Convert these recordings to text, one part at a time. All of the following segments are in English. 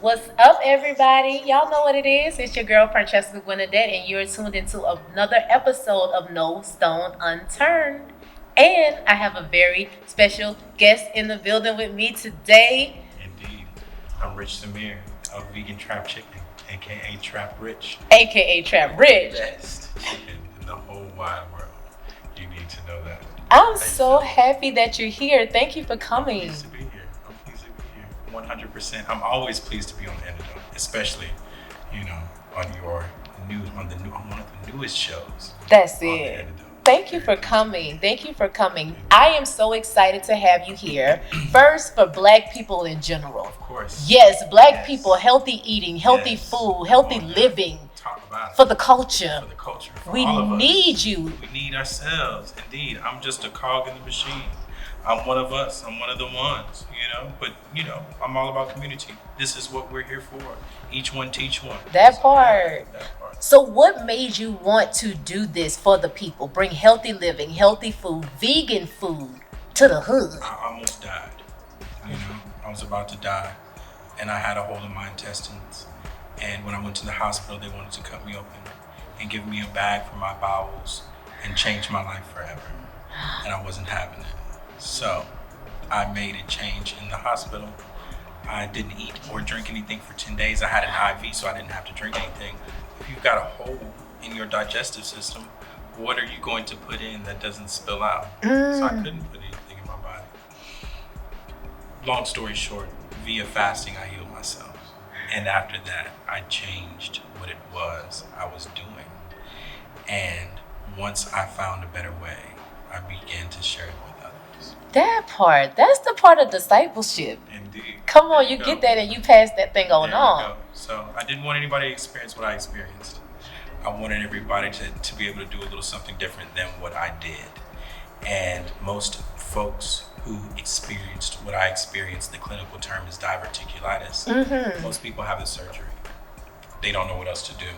What's up, everybody? Y'all know what it is. It's your girl, Francheska Gwenadette, and you're tuned into another episode of No Stone Unturned. And I have a very special guest in the building with me today. Indeed. I'm Rich Semere of Vegan Trap Chicken, aka Trap Rich. AKA Trap Rich. Best chicken in the whole wide world. You need to know that. I'm so happy that you're here. Thank you for coming. I'm pleased to be here. 100%. I'm always pleased to be on the Antidote, especially, on one of the newest shows. That's it. Thank you for coming. I am so excited to have you here. First, for Black people in general. Of course. Yes, Black people, healthy eating, healthy food, healthy living. Talk about it. For the culture. For we all of us. need you. We need ourselves. Indeed. I'm just a cog in the machine. I'm one of us. I'm one of the ones, But, I'm all about community. This is what we're here for. Each one teach one. That part. So what made you want to do this for the people? Bring healthy living, healthy food, vegan food to the hood. I almost died. I was about to die. And I had a hole in my intestines. And when I went to the hospital, they wanted to cut me open and give me a bag for my bowels and change my life forever. And I wasn't having it. So I made a change in the hospital. I didn't eat or drink anything for 10 days. I had an IV, so I didn't have to drink anything. If you've got a hole in your digestive system, what are you going to put in that doesn't spill out? So I couldn't put anything in my body. Long story short, via fasting, I healed myself. And after that, I changed what it was I was doing. And once I found a better way, I began to share it with others. That part, that's the part of discipleship. Indeed. Come on, you get that and you pass that thing on. So I didn't want anybody to experience what I experienced. I wanted everybody to be able to do a little something different than what I did. And most folks who experienced what I experienced, the clinical term is diverticulitis. Mm-hmm. Most people have the surgery. They don't know what else to do.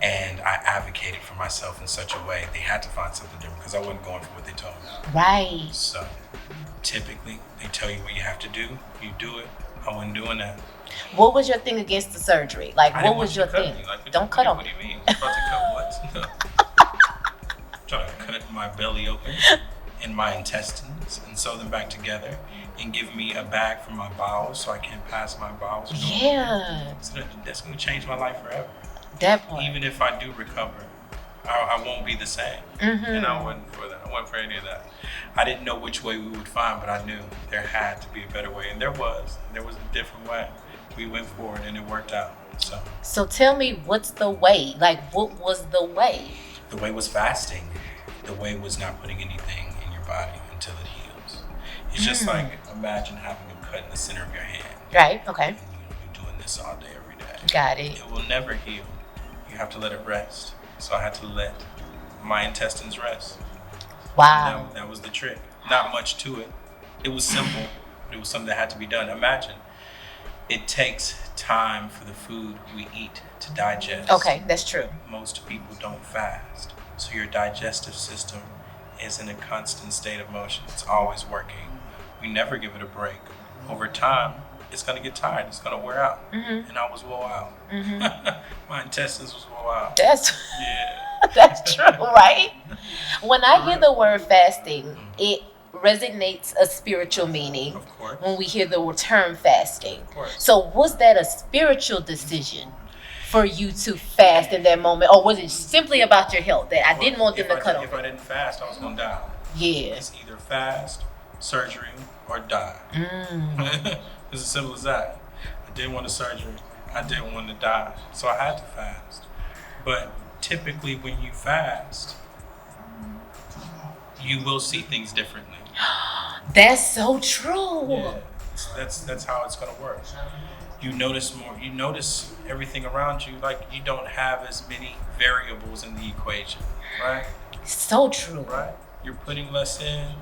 And I advocated for myself in such a way they had to find something different because I wasn't going for what they told me. Right. So typically they tell you what you have to do, you do it. I wasn't doing that. What was your thing against the surgery? What was your thing? Don't cut them. What do you mean? You're about to cut what? No. Trying to cut my belly open and my intestines and sew them back together and give me a bag for my bowels so I can't pass my bowels. Yeah. So that's going to change my life forever. That point. Even if I do recover, I won't be the same. Mm-hmm. And I wasn't for that. I wasn't for any of that. I didn't know which way we would find, but I knew there had to be a better way. And there was. There was a different way. We went forward and it worked out. So tell me, what's the way? What was the way? The way was fasting. The way was not putting anything in your body until it heals. It's just like, imagine having a cut in the center of your hand. Right, okay. And you're doing this all day, every day. Got it. It will never heal. You have to let it rest. So I had to let my intestines rest. Wow. That was the trick. Not much to it. It was simple, but it was something that had to be done. Imagine, it takes time for the food we eat to digest. Okay, that's true. Most people don't fast. So your digestive system is in a constant state of motion. It's always working. We never give it a break. Over time, it's going to get tired. It's going to wear out. Mm-hmm. And I was wore out. Mm-hmm. My intestines was wore out. That's true, right? When I hear the word fasting, it resonates a spiritual meaning. Of course. When we hear the term fasting. Of course. So was that a spiritual decision for you to fast in that moment? Or was it simply about your health that I didn't want them to cut off? If I didn't fast, I was going to die. Yeah. It's either fast, surgery, or die. It's as simple as that. I didn't want a surgery. I didn't want to die. So I had to fast. But typically when you fast, you will see things differently. That's so true. Yeah. That's how it's going to work. You notice more. You notice everything around you. You don't have as many variables in the equation, right? So true. Right? You're putting less in,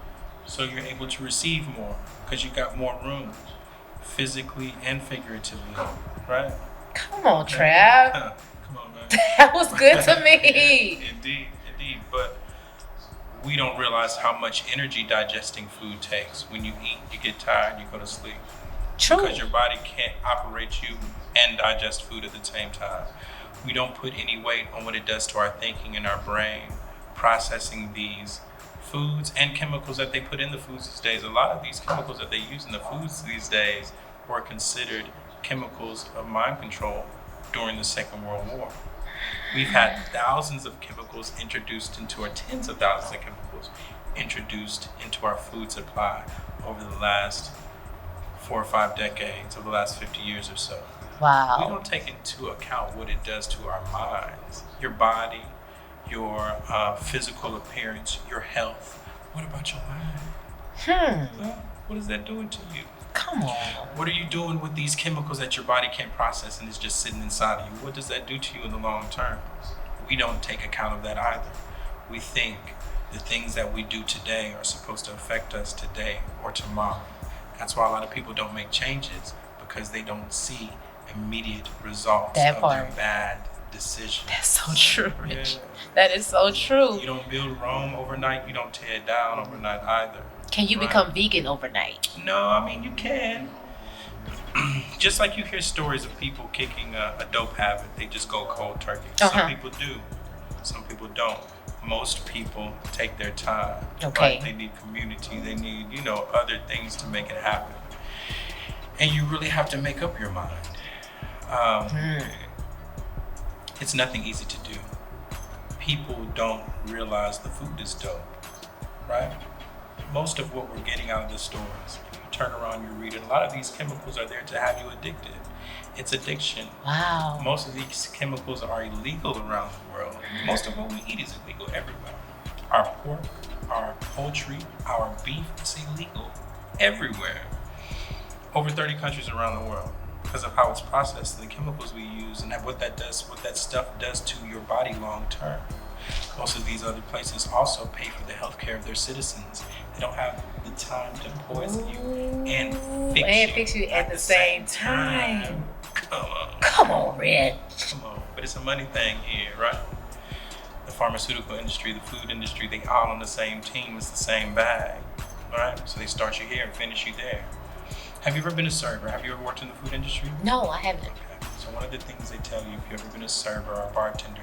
so you're able to receive more because you got more room, physically and figuratively, right? Come on, Trav. Come on, man. That was good to me. Indeed. But we don't realize how much energy digesting food takes. When you eat, you get tired, you go to sleep. True. Because your body can't operate you and digest food at the same time. We don't put any weight on what it does to our thinking and our brain, processing these foods and chemicals that they put in the foods these days. A lot of these chemicals that they use in the foods these days were considered chemicals of mind control during the Second World War. We've had thousands of chemicals introduced into our tens of thousands of chemicals introduced into our food supply over the last 4 or 5 decades, over the last 50 years or so. Wow. We don't take into account what it does to our minds, your body, your physical appearance, your health. What about your mind? What is that doing to you? Come on. What are you doing with these chemicals that your body can't process and is just sitting inside of you? What does that do to you in the long term? We don't take account of that either. We think the things that we do today are supposed to affect us today or tomorrow. That's why a lot of people don't make changes, because they don't see immediate results of their bad decisions. That's so true, Rich. That is so true. You don't build Rome overnight. You don't tear it down overnight either. Can you become vegan overnight? No, I mean, you can. Just like you hear stories of people kicking a dope habit, they just go cold turkey. Some people do, some people don't. Most people take their time. Okay. Right? They need community. They need, other things to make it happen. And you really have to make up your mind. It's nothing easy to do. People don't realize the food is dope, right? Most of what we're getting out of the stores, if you turn around, you read it, a lot of these chemicals are there to have you addicted. It's addiction. Wow. Most of these chemicals are illegal around the world. Most of what we eat is illegal everywhere. Our pork, our poultry, our beef is illegal everywhere. Over 30 countries around the world, because of how it's processed, the chemicals we use, and what that stuff does to your body long term. Most of these other places also pay for the health care of their citizens. They don't have the time to poison you and fix you at the same time. Come on, Red. Come on. But it's a money thing here, right? The pharmaceutical industry, the food industry, they all on the same team. It's the same bag, right? So they start you here and finish you there. Have you ever been a server? Have you ever worked in the food industry? No, I haven't. Okay. So one of the things they tell you, if you've ever been a server or a bartender,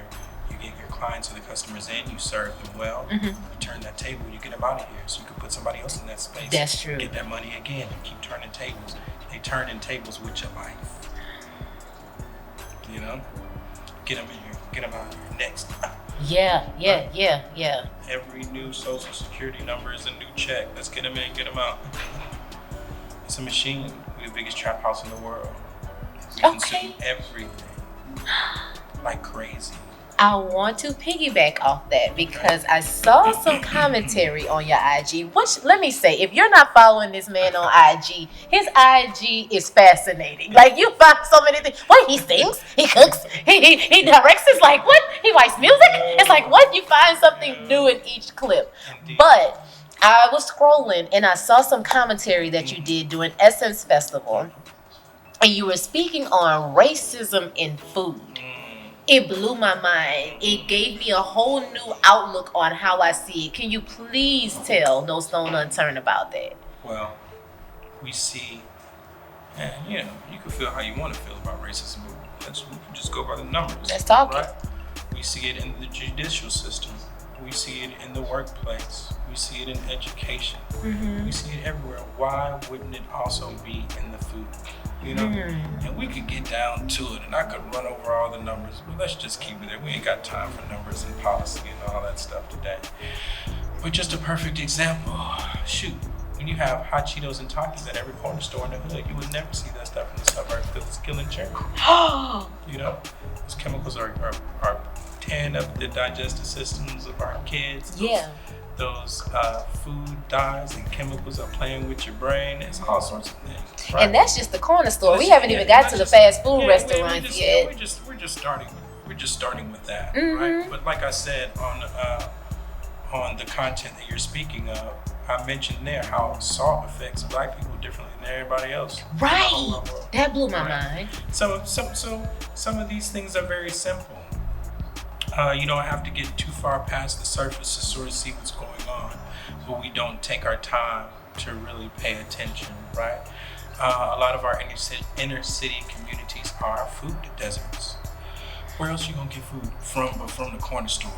you get your clients or the customers in, you serve them well, you turn that table, you get them out of here so you can put somebody else in that space. That's true. Get that money again and keep turning tables. They turn in tables with your life. Get them in here, get them out here. Next. Yeah. Every new social security number is a new check. Let's get them in, get them out. It's a machine. We're the biggest trap house in the world. We consume everything like crazy. I want to piggyback off that because I saw some commentary on your IG, which, let me say, if you're not following this man on IG, his IG is fascinating. Like, you find so many things. What? He sings, he cooks, he directs. It's like, what? He writes music? It's like, what? You find something new in each clip. Indeed. But I was scrolling and I saw some commentary that you did during Essence Festival, and you were speaking on racism in food. It blew my mind. It gave me a whole new outlook on how I see it. Can you please tell No Stone Unturned about that? Well, we see, and you can feel how you want to feel about racism. We can just go by the numbers. Let's talk. Right? We see it in the judicial system. We see it in the workplace. We see it in education. We see it everywhere. Why wouldn't it also be in the food? And we could get down to it, and I could run over all the numbers, but let's just keep it there. We ain't got time for numbers and policy and all that stuff today. But just a perfect example, shoot, when you have hot Cheetos and Takis at every corner store in the hood, you would never see that stuff in the suburbs because it's killing children. Those chemicals are tearing up the digestive systems of our kids. Those food dyes and chemicals are playing with your brain. It's all sorts of things. Right? And that's just the corner store. We haven't even got to the fast food restaurants yet. We're just starting with that, right? But like I said on the content that you're speaking of, I mentioned there how salt affects Black people differently than everybody else. Right. That blew my mind. Some of these things are very simple. You don't have to get too far past the surface to sort of see what's going on, but we don't take our time to really pay attention, right? A lot of our inner city communities are food deserts. Where else you gonna get food from but from the corner store?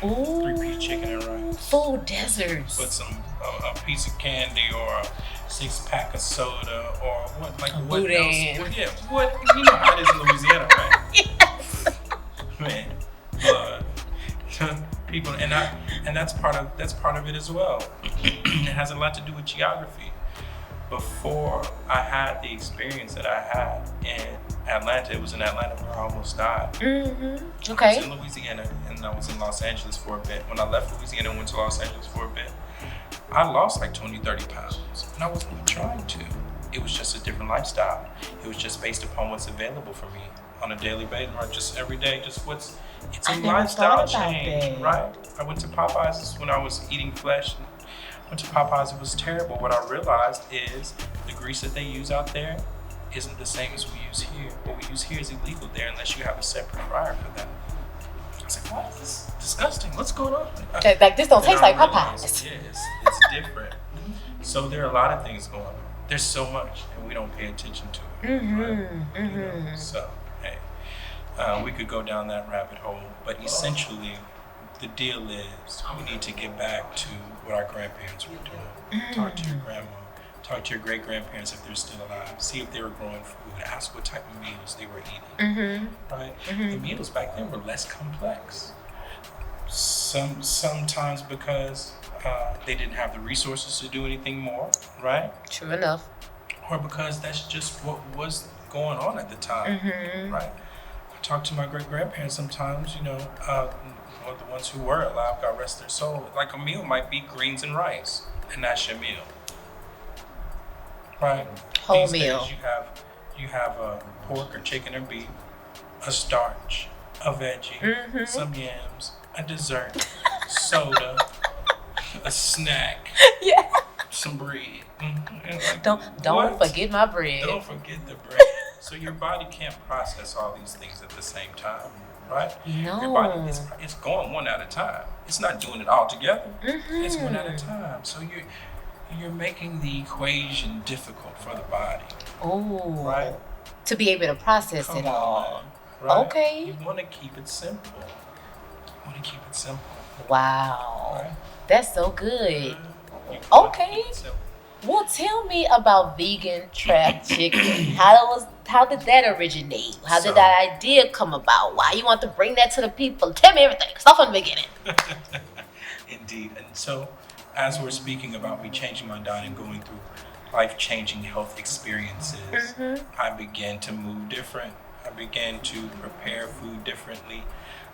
Ooh, 3-piece chicken and rice. food deserts. But some a piece of candy or a 6-pack of soda or what like A what boudin. else? What, yeah, what you know how it is in Louisiana, right? Yes. Man, blood. People and that's part of it as well. It has a lot to do with geography. Before I had the experience that I had in Atlanta, it was in Atlanta where I almost died. I was Okay. in Louisiana and I was in Los Angeles for a bit. When I left Louisiana and went to Los Angeles for a bit, I lost like 20, 30 pounds. And I wasn't even trying to. It was just a different lifestyle. It was just based upon what's available for me on a daily basis, or just every day, just it's a I never lifestyle thought about change, that. right? I went to Popeyes when I was eating flesh. Went to Popeyes, it was terrible. What I realized is the grease that they use out there isn't the same as we use here. What we use here is illegal there unless you have a separate fryer for that. I was like, what? This is disgusting. What's going on? Like this don't And taste I like realized, Popeyes. yeah, it's different. So there are a lot of things going on. There's so much, and we don't pay attention to it. Right? You know? So, hey, we could go down that rabbit hole, but essentially, the deal is we need to get back to what our grandparents were doing. Talk to your grandma. Talk to your great grandparents if they're still alive. See if they were growing food. Ask what type of meals they were eating. Right? The meals back then were less complex. Sometimes because they didn't have the resources to do anything more, right? True enough. Or because that's just what was going on at the time, right? I talk to my great grandparents sometimes, or the ones who were alive, God rest their soul. Like a meal might be greens and rice, and that's your meal, right? Whole These meal. days you have a pork or chicken or beef, a starch, a veggie, some yams, a dessert, soda, a snack, Yeah. some bread. And like, Don't what? forget my bread. Don't forget the bread. So your body can't process all these things at the same time, right? No. Your body it's going one at a time. It's not doing it all together. It's one at a time. So you're making the equation difficult for the body. Oh. Right. To be able to process Come it on, all. man, right? Okay. You want to keep it simple. Wow. Right? That's so good. You wanna Okay. keep it simple. Well, tell me about vegan trap chicken. How did that originate? How did that idea come about? Why you want to bring that to the people? Tell me everything. Start from the beginning. Indeed. And so, as we're speaking about me changing my diet and going through life-changing health experiences, I began to move different. I began to prepare food differently.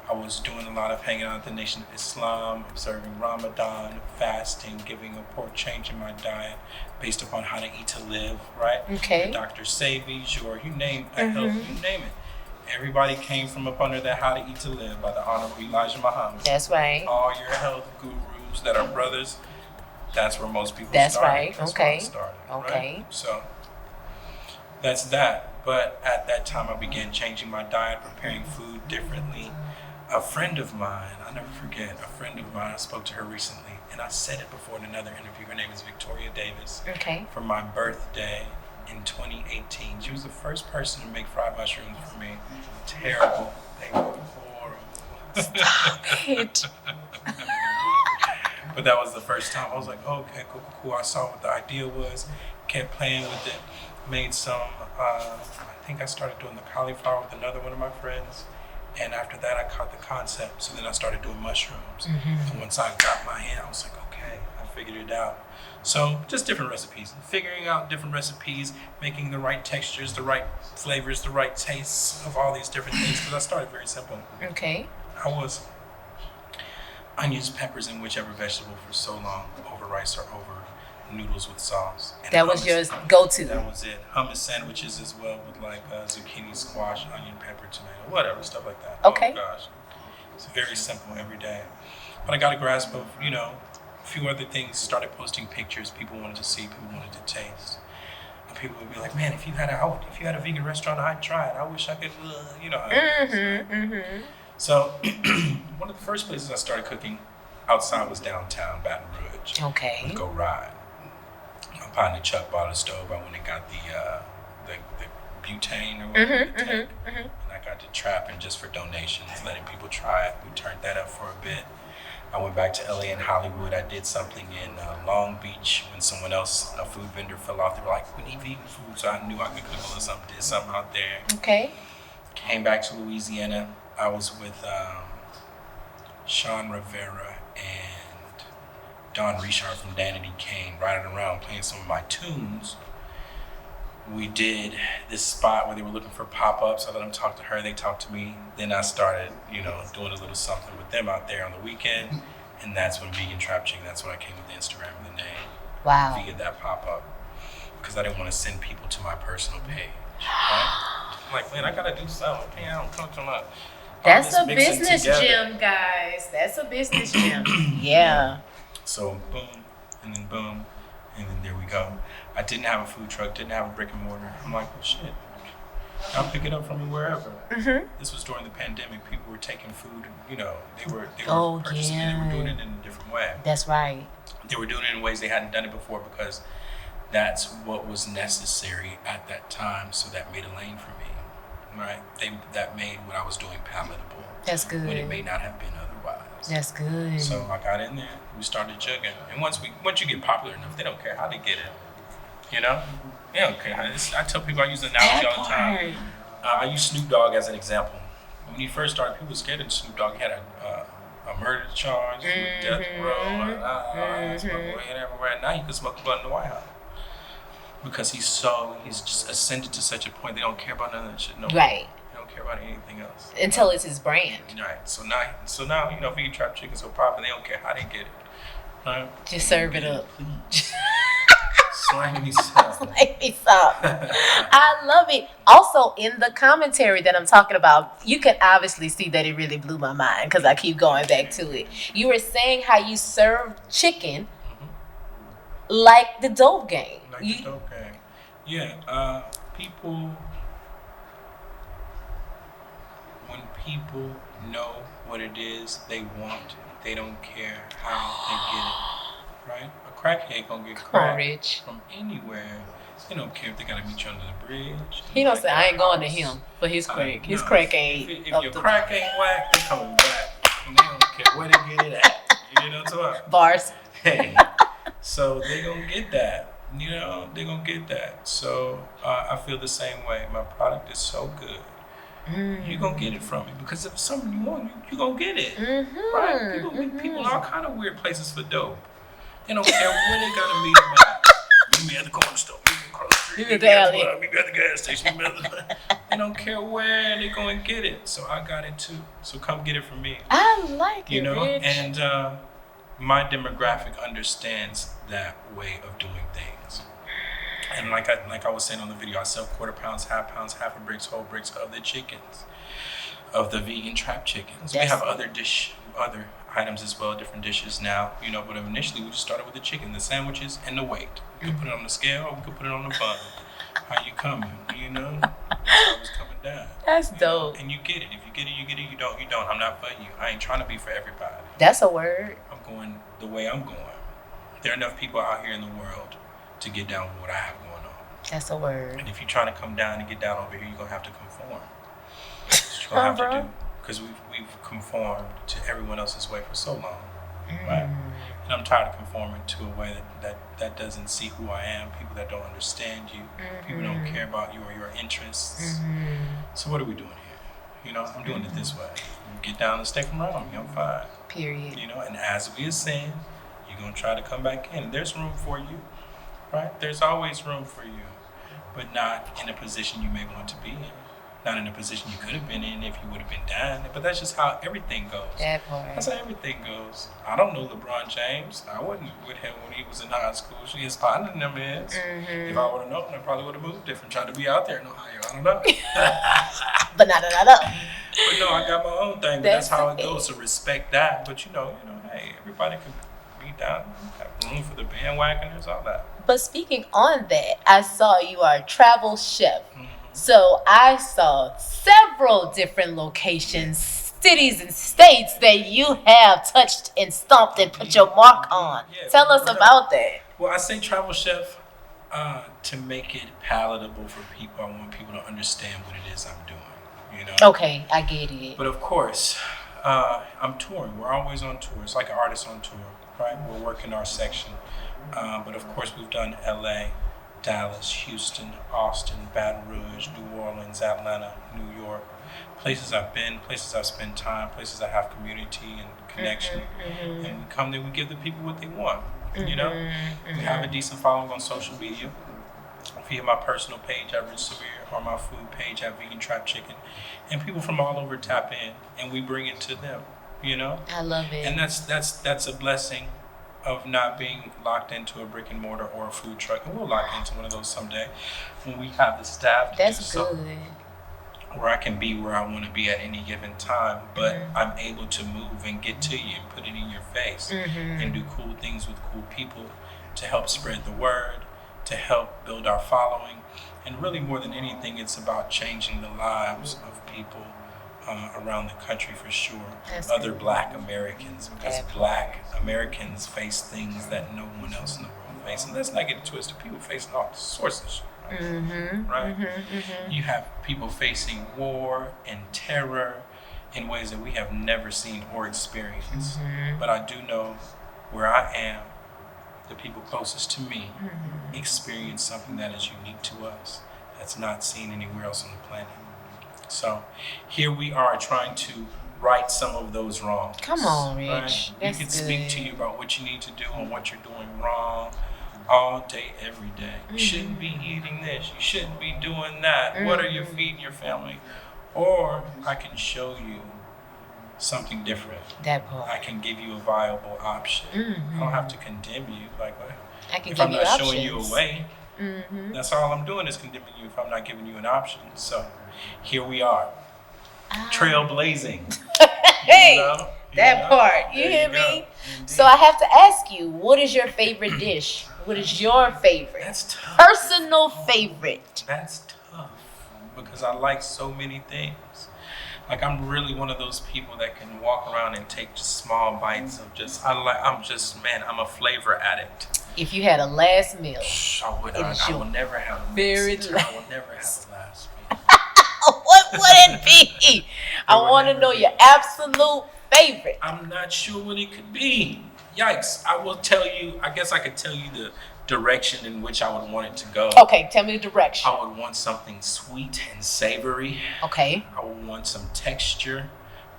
I was doing a lot of hanging out at the Nation of Islam, observing Ramadan, fasting, giving a pork change in my diet based upon how to eat to live, right? Okay. Dr. Savies, or you name it. Everybody came from up under that How to Eat to Live by the Honorable Elijah Muhammad. That's right. All your health gurus that are brothers, that's where most people That's started. right. That's Okay. where I started, Okay. right? So that's that. But at that time, I began changing my diet, preparing food differently. A friend of mine, I'll never forget, I spoke to her recently, and I said it before in another interview. Her name is Victoria Davis. Okay. For my birthday in 2018, she was the first person to make fried mushrooms for me. Terrible. They were horrible. Stop it. But that was the first time. I was like, oh, okay, cool. I saw what the idea was, kept playing with it, made some, I think I started doing the cauliflower with another one of my friends. And after that, I caught the concept. So then I started doing mushrooms. And once I got my hand, I was like, okay, I figured it out. So just different recipes, figuring out different recipes, making the right textures, the right flavors, the right tastes of all these different things. Because I started very simple. Okay. I was onions, peppers, and whichever vegetable for so long, over rice or over noodles with sauce. And That was hummus. yours go-to. That was it. Hummus sandwiches as well with like zucchini, squash, onion, pepper, tomato, whatever, stuff like that. Okay. Oh gosh. It's very simple every day. But I got a grasp of, a few other things, started posting pictures people wanted to see, people wanted to taste. And people would be like, man, if you had a vegan restaurant, I'd try it. I wish I could, how it is. So one of the first places I started cooking outside was downtown Baton Rouge. Okay. I'd go ride. partner Chuck bought a stove. I went and got the butane or whatever the tank, and I got the trapping just for donations, letting people try it. We turned that up for a bit. I went back to LA and Hollywood. I did something in Long Beach when someone else, a food vendor, fell off. They were like, "We need vegan food," so I knew I could cook a little something. Did something out there. Okay. Came back to Louisiana. I was with Sean Rivera and Don Richard from Danity Kane, riding around playing some of my tunes. We did this spot where they were looking for pop-ups. I let them talk to her, they talked to me. Then I started, doing a little something with them out there on the weekend. And that's when Vegan Trap Chicken, that's when I came with the Instagram and the name. Wow. Via that pop-up. Because I didn't want to send people to my personal page. Right? I'm like, man, I gotta do something. Man, I don't come to my... That's a business gym, guys. That's a business gym. Yeah. So boom, and then there we go. I didn't have a food truck, didn't have a brick and mortar. I'm like, well, shit, I'll pick it up from wherever. This was during the pandemic. People were taking food, they were purchasing it. They were doing it in a different way. That's right. They were doing it in ways they hadn't done it before because that's what was necessary at that time. So that made a lane for me, right? That made what I was doing palatable. That's good. When it may not have been otherwise. That's good. So I got in there. We started jugging, and once you get popular enough, they don't care how they get it. They don't care. I tell people, I use the analogy all the time. I use Snoop Dogg as an example. When he first started, people were scared of Snoop Dogg. He had a murder charge, death row, smoking everywhere. Now you can smoke a blunt in the White House because he's just ascended to such a point. They don't care about none of that shit. No, right. They don't care about anything else until it's his brand. Right. So now Vegan Trap Chicken's so popular. They don't care how they get it. Right? Just serve it up. Slang me some. I love it. Also, in the commentary that I'm talking about, you can obviously see that it really blew my mind because I keep going back to it. You were saying how you serve chicken like the dope game. The dope game. Yeah. When people know what it is they want, they don't care how they get it. Right? A crackhead gonna get crack from anywhere. They don't care if they gotta meet you under the bridge. He don't say I ain't going to him for his crack. His crack ain't. If your crack ain't whack, they coming back. And they don't care where they get it at. You know what I'm talking about? Bars. Hey. So they gonna get that. They gonna get that. So I feel the same way. My product is so good. You gonna get it from me because if it's something you want, you gonna get it. Right? People in all kind of weird places for dope. They don't care where they gotta meet them at. Meet me at the corner store, meet me across the street, meet me at the gas station. They don't care where they go and get it. So I got it too. So come get it from me. I like it, Rich. And my demographic understands that way of doing things. And like I was saying on the video, I sell quarter pounds, half a bricks, whole bricks of the chickens, of the vegan trap chickens. We have other items as well, different dishes now, but initially we just started with the chicken, the sandwiches, and the weight. We could put it on the scale or we could put it on the bun. How you coming, That's how it's coming down. That's dope. And you get it. If you get it, you get it. You don't. I'm not for you. I ain't trying to be for everybody. That's a word. I'm going the way I'm going. There are enough people out here in the world to get down with what I have going on. That's a word. And if you're trying to come down and get down over here, you're going to have to conform. That's what you're going to have to do. Because we've conformed to everyone else's way for so long. Right? And I'm tired of conforming to a way that doesn't see who I am, people that don't understand you, people don't care about you or your interests. So what are we doing here? I'm doing it this way. You get down and stay from around me, I'm fine. Period. And as we ascend, you're going to try to come back in. There's room for you, right? There's always room for you, but not in a position you may want to be in. Not in a position you could have been in if you would have been down. But that's just how everything goes. That part. That's how everything goes. I don't know LeBron James. I wasn't with him when he was in high school. His partner in them is. If I would have known, I probably would have moved different. Tried to be out there in Ohio. I don't know. But not. But no, I got my own thing. But that's how it goes. So respect that. But hey, everybody can be down. Have room for the bandwagoners, all that. But speaking on that, I saw you are a travel chef. So I saw several different locations, cities and states that you have touched and stomped and put your mark on. Tell us about that. Well, I say travel chef To make it palatable for people, I want people to understand what it is I'm doing. You know. Okay, I get it. But of course, I'm touring. We're always on tour. It's like an artist on tour, right? We're working our section. But of course, we've done LA, Dallas, Houston, Austin, Baton Rouge, New Orleans, Atlanta, New York. Places I've been, places I've spent time, places I have community and connection. And we come there, we give the people what they want. You know? We have a decent following on social media. Via my personal page at Rich Semere or my food page at Vegan Trap Chicken. And people from all over tap in and we bring it to them, you know? I love it. And that's a blessing of not being locked into a brick and mortar or a food truck. And we'll lock into one of those someday when we have the staff to That's do something good. where I can be where I want to be at any given time, but I'm able to move and get to you and put it in your face and do cool things with cool people to help spread the word, to help build our following. And really more than anything, it's about changing the lives of people around the country for sure. That's Other good. Black Americans, because Black Americans face things that no one else in the world faces. And let's not get it twisted. People facing all sorts of shit. Right? You have people facing war and terror in ways that we have never seen or experienced. But I do know where I am, the people closest to me experience something that is unique to us, that's not seen anywhere else on the planet. So here we are trying to right some of those wrongs. Come on, Rich. Right? That's We can speak good. to you about what you need to do and what you're doing wrong all day, every day. You shouldn't be eating this. You shouldn't be doing that. What are you feeding your family? Or I can show you something different. That part. I can give you a viable option. I don't have to condemn you. Like, I can if give I'm you not options. showing you a way, that's all I'm doing is condemning you if I'm not giving you an option. So here we are, trailblazing. Hey, You know? that part. You There hear go. me? Indeed. So I have to ask you, what is your favorite dish? What is your favorite? That's tough. Personal favorite. That's tough because I like so many things. Like I'm really one of those people that can walk around and take just small bites of just. I'm a flavor addict. If you had a last meal, I will never have a very I will never have the last meal. what would it be? I would want to never know be. your absolute favorite. I'm not sure what it could be. Yikes. I will tell you, I guess I could tell you the direction in which I would want it to go. Okay, tell me the direction. I would want something sweet and savory. Okay. I would want some texture,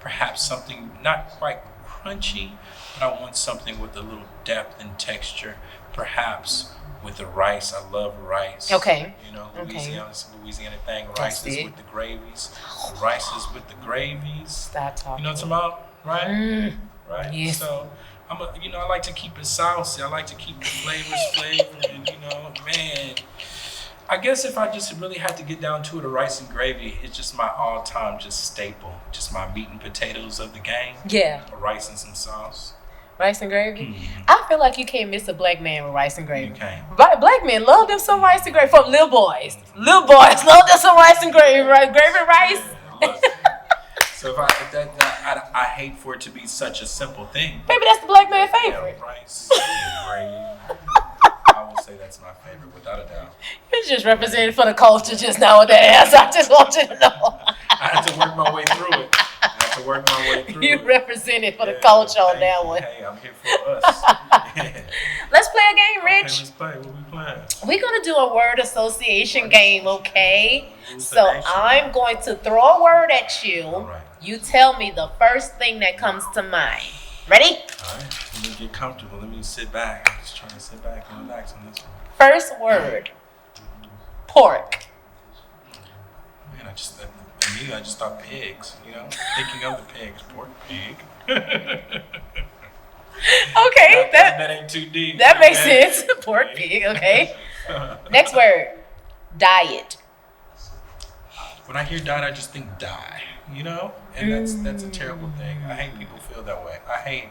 perhaps something not quite crunchy, but I want something with a little depth and texture, perhaps with the rice. I love rice. Okay. You know, Okay. Louisiana's a Louisiana thing. That's Rice is it. with the gravies. The rice is with the gravies. Stop talking. You know what I'm talking about? Right? Right? Yes. So I like to keep it saucy. I like to keep the flavors flavored. Man. I guess if I just really had to get down to it, a rice and gravy, it's just my all-time just staple. Just my meat and potatoes of the gang. Yeah. A rice and some sauce. Rice and gravy? I feel like you can't miss a black man with rice and gravy. You can't. Black men love them some rice and gravy. From little boys. Little boys love them some rice and gravy. Gravy rice. Look. So if I hate for it to be such a simple thing. Maybe that's the black man favorite. Rice and gravy. I will say that's my favorite without a doubt. You just represented for the culture just nowadays. I just want you to know. I had to work my way through it. You represented for the culture on that one. Hey, I'm here for us. Let's play a game, Okay, Rich. let's play. What we playing? We're going to do a word association game, okay? Rules So of nation. I'm going to throw a word at you. All right. You tell me the first thing that comes to mind. Ready? All right. Let me get comfortable. Let me sit back. I'm just trying to sit back and relax on this one. First word. Pork. Man, I just thought pigs, thinking of the pigs. Pork pig. Okay, that ain't too deep. that makes Okay. sense. Pork pig, okay. Next word. Diet. When I hear diet, I just think die, And that's a terrible thing. I hate people feel that way. I hate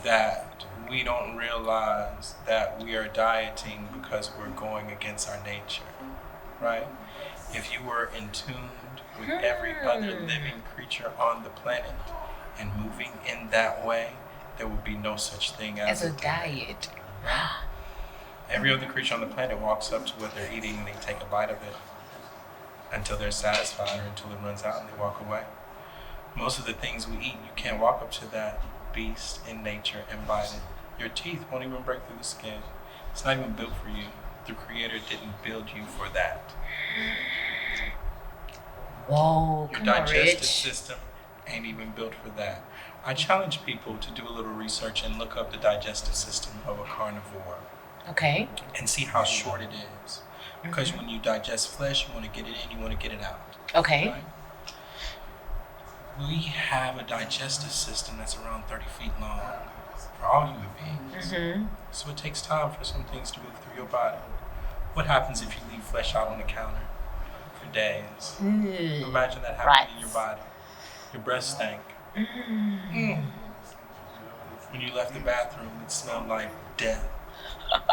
that we don't realize that we are dieting because we're going against our nature, right? If you were in tune with every other living creature on the planet and moving in that way, there would be no such thing as As a diet. Right? Every other creature on the planet walks up to what they're eating and they take a bite of it until they're satisfied or until it runs out and they walk away. Most of the things we eat, you can't walk up to that beast in nature and bite it. Your teeth won't even break through the skin. It's not even built for you. The Creator didn't build you for that. Whoa, Your come on, digestive Rich. system ain't even built for that. I challenge people to do a little research and look up the digestive system of a carnivore Okay. and see how short it is. Because when you digest flesh, you want to get it in, you want to get it out. Okay. Right? We have a digestive system that's around 30 feet long for all human beings. So it takes time for some things to move through your body. What happens if you leave flesh out on the counter for days? Imagine that happening in your body. Your breath stank. When you left the bathroom, it smelled like death.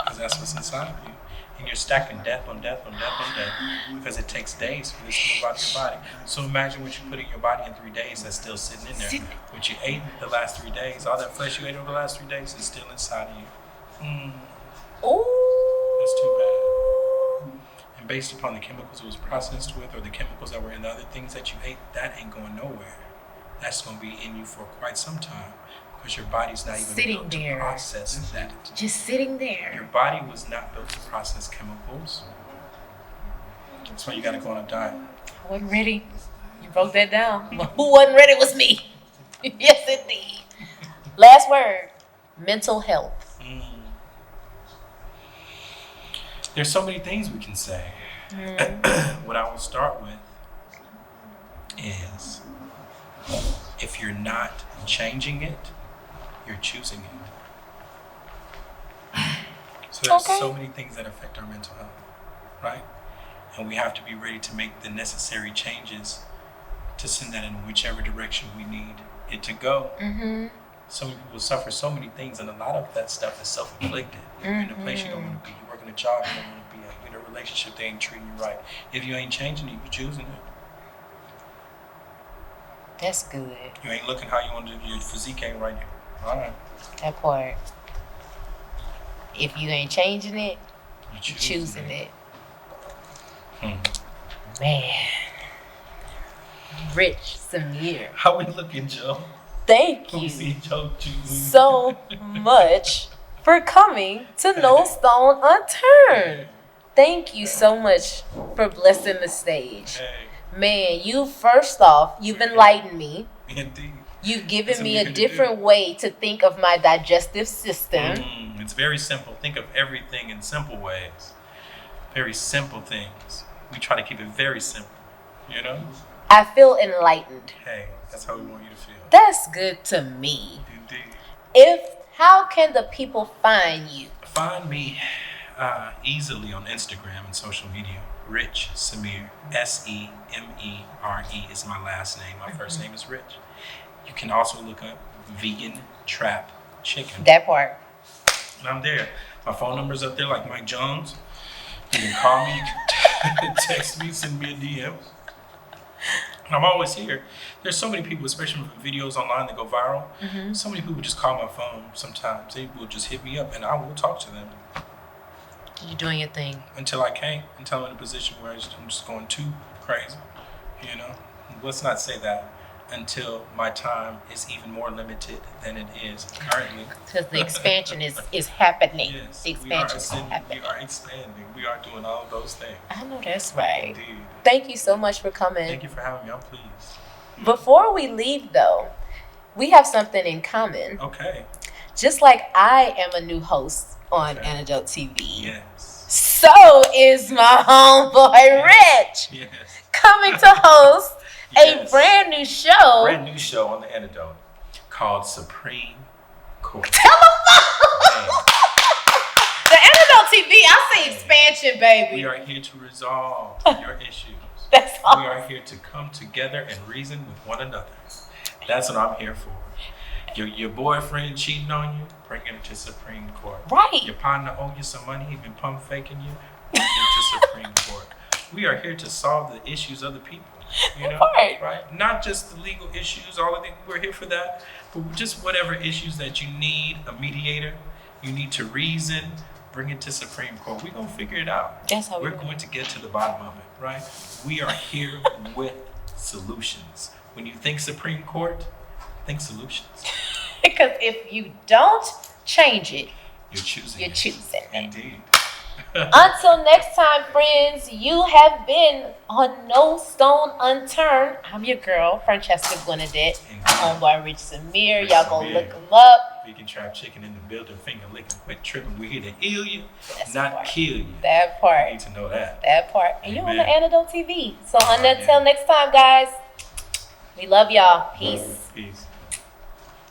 Because that's what's inside of you. And you're stacking death on death on death on death because it takes days for this to move out of your body. So imagine what you put in your body in 3 days that's still sitting in there. What you ate the last 3 days, all that flesh you ate over the last 3 days is still inside of you. That's too bad. And based upon the chemicals it was processed with or the chemicals that were in the other things that you ate, that ain't going nowhere. That's going to be in you for quite some time. Because your body's not even Sitting built there. to process that. Just sitting there. Your body was not built to process chemicals. That's why you gotta go on a diet. I wasn't ready. You broke that down. But who wasn't ready was me. Yes, indeed. Last word. Mental health. There's so many things we can say. What I will start with is if you're not changing it, you're choosing it. So there's so many things that affect our mental health, right? And we have to be ready to make the necessary changes to send that in whichever direction we need it to go. So many people suffer so many things, and a lot of that stuff is self-inflicted. You're in a place you don't want to be. You're working a job you don't want to be at. You're in a relationship they ain't treating you right. If you ain't changing it, you're choosing it. That's good. You ain't looking how you want to do. Your physique ain't right. All right. That part. If you ain't changing it, You're you're choosing it. Hmm. Man. Rich Semere. How we looking, Joe? Thank Let me you see Joe choosing. so much for coming to No Stone Unturned. Thank you so much for blessing the stage. Hey, Man, first off, you've enlightened me. indeed. You've given That's what me we're a here to different way to think of my digestive system. It's very simple. Think of everything in simple ways. Very simple things. We try to keep it very simple, you know? I feel enlightened. Hey, that's how we want you to feel. That's good to me. Indeed. How can the people find you? Find me easily on Instagram and social media. Rich Semere. Semere is my last name. My first name is Rich. You can also look up Vegan Trap Chicken. That part. And I'm there. My phone number's up there like Mike Jones. You can call me, you can text me, send me a DM. And I'm always here. There's so many people, especially from videos online that go viral. So many people just call my phone sometimes. They will just hit me up and I will talk to them. You're doing your thing. Until I can't. Until I'm in a position where I'm just going too crazy. You know? Let's not say that. Until my time is even more limited than it is currently. Because the expansion is happening. Yes, The expansion is happening. we are expanding. We are doing all of those things. I know that's right. Indeed. Thank you so much for coming. Thank you for having me. I'm pleased. Before we leave, though, we have something in common. Okay. Just like I am a new host on Antidote TV, Yes. so is my homeboy Rich Yes. coming to host a brand new show. Brand new show on the Antidote called Supreme Court. Tell them the Antidote TV. I say expansion, baby. We are here to resolve your issues. That's all. We are here to come together and reason with one another. That's what I'm here for. Your boyfriend cheating on you, bring him to Supreme Court. Right. Your partner owe you some money, he been pump faking you, bring him to Supreme Court. We are here to solve the issues of the people. You know, right? Not just the legal issues, all of them. We're here for that, but just whatever issues that you need a mediator, you need to reason. bring it to Supreme Court. We're going to figure it out. That's how we're going to get to the bottom of it, right? We are here with solutions. When you think Supreme Court, think solutions. Because if you don't change it, you're choosing it. Indeed. Until next time, friends, you have been on No Stone Unturned. I'm your girl, Francheska Gwenadette. Homeboy Rich Semere. Y'all go look him up. Vegan Trap Chicken in the building, finger licking, quit tripping. We're here to heal you, That's not kill you. That part. You need to know that. That part. And you're on the ThaAntidote TV. So until yeah. next time, guys, we love y'all. Peace. Peace.